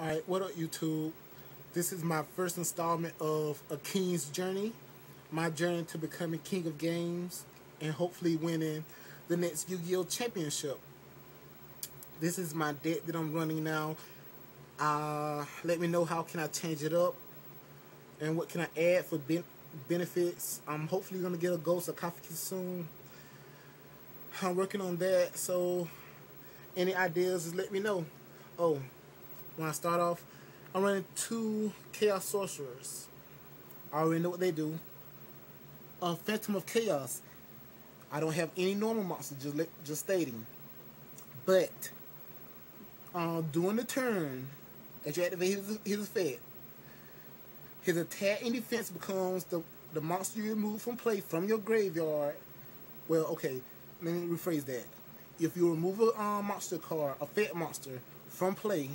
Alright, what up YouTube? This is my first installment of A King's Journey. My journey to becoming king of games and hopefully winning the next Yu-Gi-Oh! Championship. This is my deck that I'm running now. Let me know how can I change it up and what can I add for benefits. I'm hopefully going to get a Ghost Sarcophagus soon. I'm working on that, so any ideas, just let me know. Oh, when I start off, I'm running 2 Chaos Sorcerers. I already know what they do. Phantom of Chaos. I don't have any normal monsters, just stating. But during the turn that you activate his effect, his attack and defense becomes the monster you remove from play from your graveyard. Well, okay, let me rephrase that. If you remove a monster card, a effect monster, from play,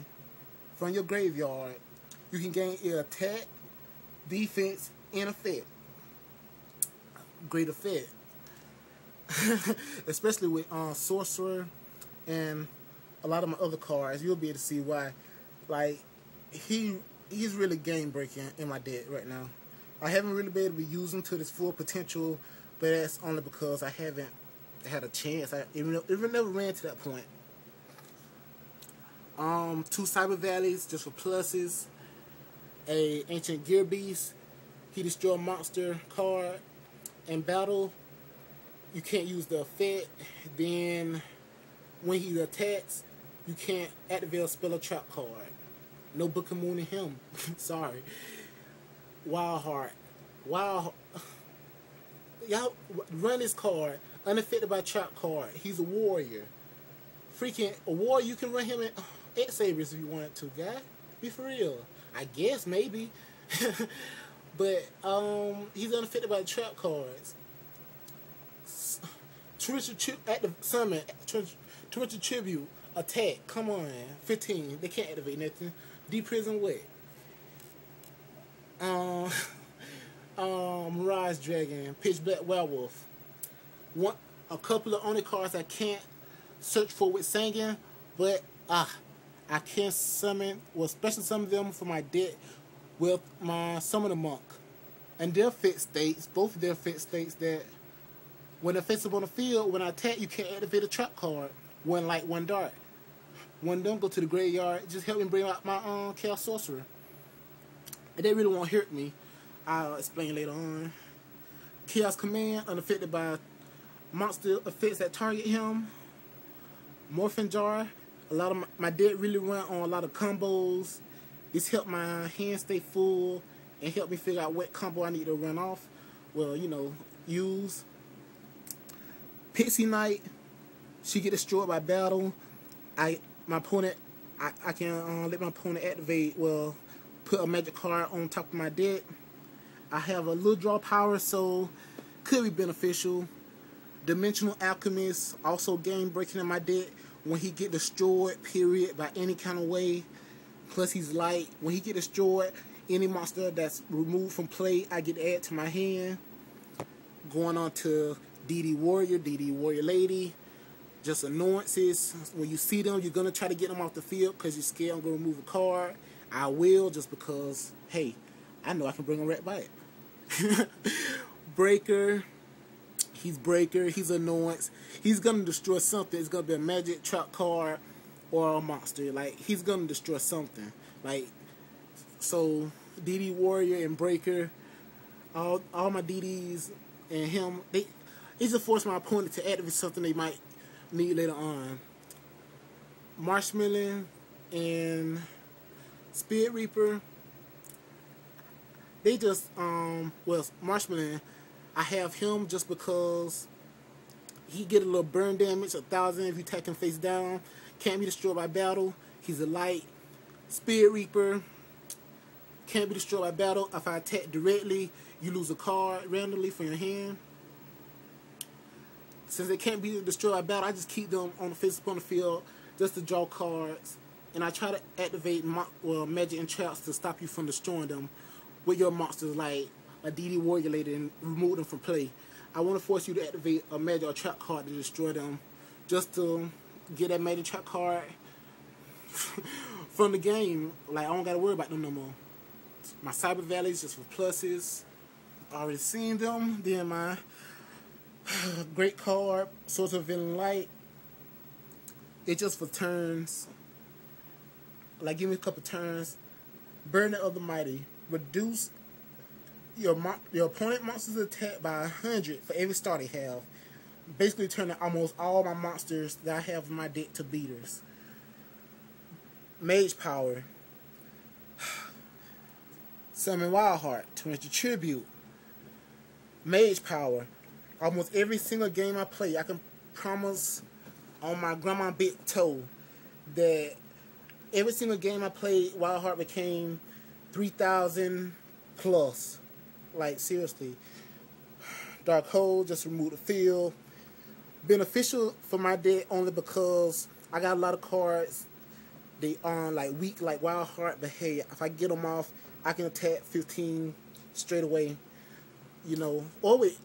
from your graveyard, you can gain your attack, defense, and effect. Great effect. Especially with Sorcerer and a lot of my other cards, you'll be able to see why. Like, he's really game breaking in my deck right now. I haven't really been able to use him to his full potential, but that's only because I haven't had a chance. I even never ran to that point. 2 Cyber Valleys just for pluses. A Ancient Gear Beast. He destroy a monster card in battle. You can't use the effect. Then when he attacks, you can't activate a spell or trap card. No Book of Moon in him. Sorry. Wild Heart. Y'all run this card unaffected by trap card. He's a warrior. Freaking a warrior, you can run him in X-Sabers if you wanted to, guy. Be for real. I guess, maybe. But, he's unaffected by the trap cards. At the summon, Torrential Tribute, attack, come on, 15, they can't activate nothing. Deprison what? Mirage Dragon, Pitch Black Werewolf. A couple of only cards I can't search for with singing, but I can summon, well, special summon them for my deck with my Summoner Monk. And their fit states, both of their fit states that when offensive on the field, when I attack, you can't activate a trap card. 1 light, 1 dark. 1 don't go to the graveyard. Just help me bring out my Chaos Sorcerer. And they really won't hurt me. I'll explain later on. Chaos Command, unaffected by monster effects that target him. Morphin Jar. A lot of my deck really run on a lot of combos. This helped my hand stay full and help me figure out what combo I need to run off. Well, you know, use. Pixie Knight. She get destroyed by battle. I can let my opponent activate. Well, put a magic card on top of my deck. I have a little draw power, so could be beneficial. Dimensional Alchemist, also game breaking in my deck. When he get destroyed, period, by any kind of way. Plus he's light. When he get destroyed, any monster that's removed from play, I get to add to my hand. Going on to DD Warrior, DD Warrior Lady. Just annoyances. When you see them, you're going to try to get them off the field because you're scared I'm going to remove a card. I will, just because, hey, I know I can bring them right by it. Breaker. He's Breaker. He's annoyance. He's going to destroy something. It's going to be a magic, trap card, or a monster. Like, he's going to destroy something. Like, so, DD Warrior and Breaker, all my DDs and him, it just force my opponent to activate something they might need later on. Marshmallow and Spirit Reaper, they just, well, Marshmallow, I have him just because he get a little burn damage, 1,000 if you attack him face down. Can't be destroyed by battle. He's a light. Spirit Reaper can't be destroyed by battle. If I attack directly, you lose a card randomly from your hand. Since they can't be destroyed by battle, I just keep them on the physical field just to draw cards. And I try to activate magic and traps to stop you from destroying them with your monsters, like a DD Warrior Lady, and remove them from play. I want to force you to activate a magic or trap card to destroy them, just to get that magic trap card from the game. Like, I don't gotta worry about them no more. My Cyber Valleys just for pluses. Already seen them. Then my great card, Source of Villain Light. It's just for turns. Like, give me a couple turns. Burden of the Mighty. Reduce your opponent monster's attack by 100 for every star they have. Basically turning almost all my monsters that I have in my deck to beaters. Mage Power. Summon Wildheart. Turn into Tribute. Mage Power. Almost every single game I play, I can promise on my grandma big toe that every single game I played, Wildheart became 3,000 plus. Like, seriously. Dark Hole, just remove the field. Beneficial for my deck only because I got a lot of cards. They are like weak, like Wildheart, but hey, if I get them off, I can attack 15 straight away. You know, or with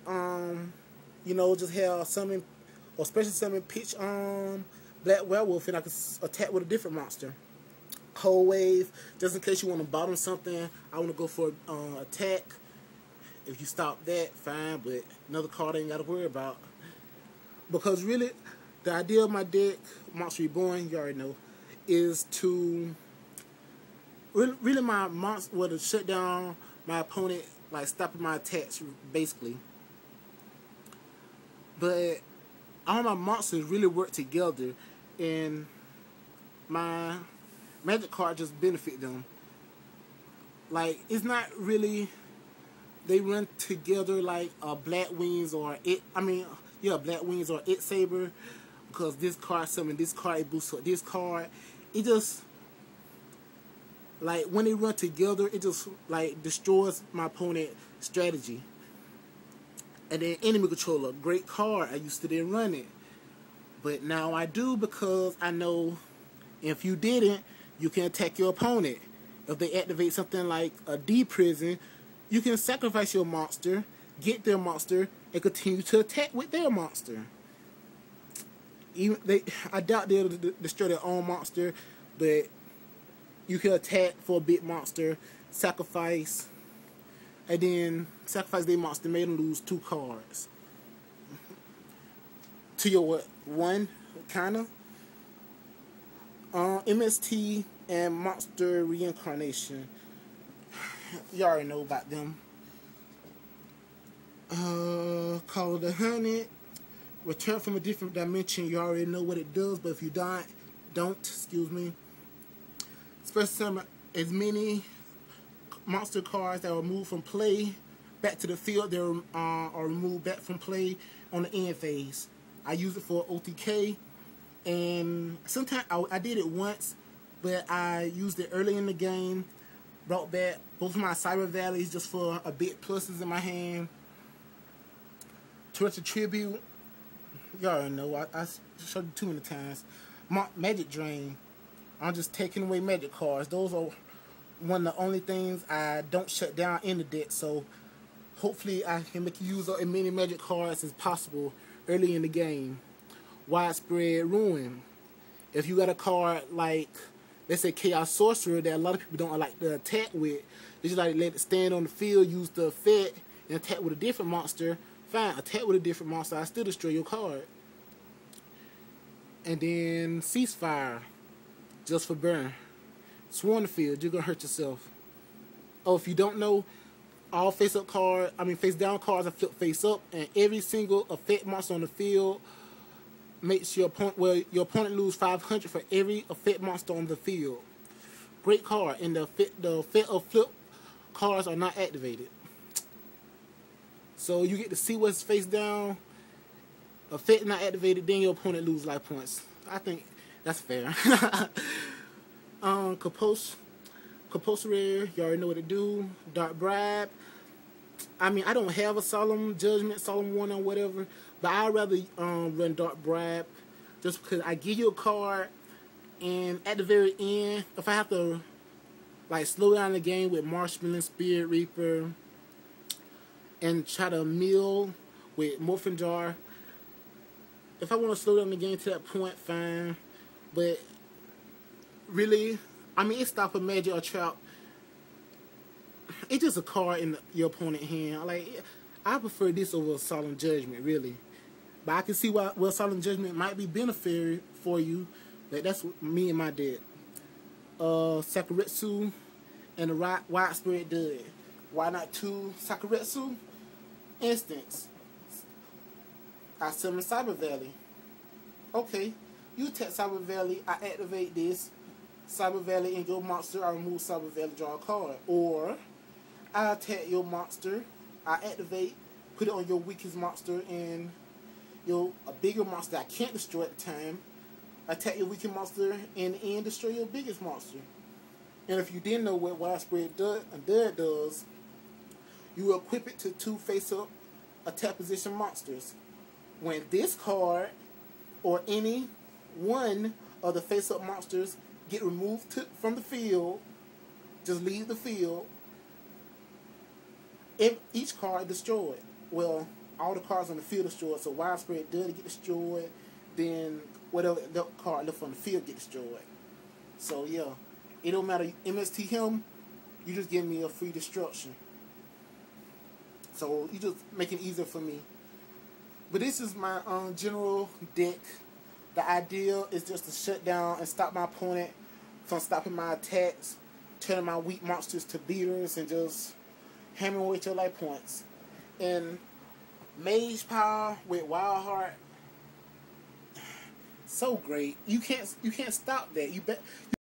you know, just have summon or special summon pitch Black Werewolf, and I can attack with a different monster. Cold Wave, just in case you want to bottom something. I want to go for attack. If you stop that, fine, but another card I ain't got to worry about. Because really, the idea of my deck, Monster Reborn, you already know, is to really my monster will to shut down my opponent, like stopping my attacks, basically. But all my monsters really work together, and my magic card just benefit them. Like, it's not really they run together like Black Wings or Black Wings or X-Saber, because this card summon this card, it boosts up this card. It just, like, when they run together, it just, like, destroys my opponent's strategy. And then Enemy Controller, great card. I used to didn't run it, but now I do, because I know if you didn't, you can attack your opponent. If they activate something like a D Prison, you can sacrifice your monster, get their monster, and continue to attack with their monster. I doubt they'll destroy their own monster, but you can attack for a big monster, sacrifice, and then sacrifice their monster, made them lose 2 cards. To your one, kinda. MST and Monster Reincarnation. You already know about them. Call of the Hunted. Return from a different dimension. You already know what it does, but if you don't, excuse me. Special summon as many monster cards that are removed from play back to the field. They are removed back from play on the end phase. I use it for OTK, and sometimes I did it once, but I used it early in the game. Brought back both of my Cyber Valleys just for a bit pluses in my hand. Towards the Tribute. You already know, I showed you too many times. Magic Drain. I'm just taking away magic cards. Those are one of the only things I don't shut down in the deck. So hopefully I can make use of as many magic cards as possible early in the game. Widespread Ruin. If you got a card like, let's say, Chaos Sorcerer, that a lot of people don't like to attack with, they just like let it stand on the field, use the effect, and attack with a different monster. Fine, attack with a different monster, I still destroy your card. And then Ceasefire, just for burn. Sworn the field, you're gonna hurt yourself. Oh, if you don't know, all face down cards are flip face up, and every single effect monster on the field makes your opponent lose 500 for every effect monster on the field. Great card, and the effect of flip cards are not activated. So you get to see what's face down, effect not activated, then your opponent lose life points. I think that's fair. Compulsory, you already know what to do. Dark Bribe. I mean, I don't have a Solemn Judgment, Solemn Warning, or whatever, but I'd rather run Dark Bribe, just because I give you a card, and at the very end, if I have to like slow down the game with Marshmallow, Spirit Reaper, and try to mill with Morphin Jar, if I want to slow down the game to that point, fine. But really, I mean, it stop a magic or trap. It's just a card in your opponent's hand. Like, I prefer this over Solemn Judgment, really. But I can see why Solemn Judgment might be beneficiary for you. That's me and my deck. Sakuretsu and the widespread dud. Why not 2 Sakuretsu? Instance. I summon Cyber Valley. Okay. You attack Cyber Valley, I activate this. Cyber Valley and your monster, I remove Cyber Valley, draw a card. Or I attack your monster, I activate, put it on your weakest monster, and a bigger monster I can't destroy at the time. Attack your weakest monster and destroy your biggest monster. And if you didn't know what widespread dud does, you equip it to 2 face-up attack position monsters. When this card or any one of the face-up monsters get removed from the field, just leave the field, each card destroyed. Well, all the cards on the field destroyed, so widespread dud get destroyed, then whatever the card left on the field get destroyed. So yeah, it don't matter, MST him, you just give me a free destruction. So you just make it easier for me. But this is my general deck. The idea is just to shut down and stop my opponent from stopping my attacks, turning my weak monsters to beaters, and just hammering away your life points. And Mage Power with Wild Heart, so great. You can't stop that.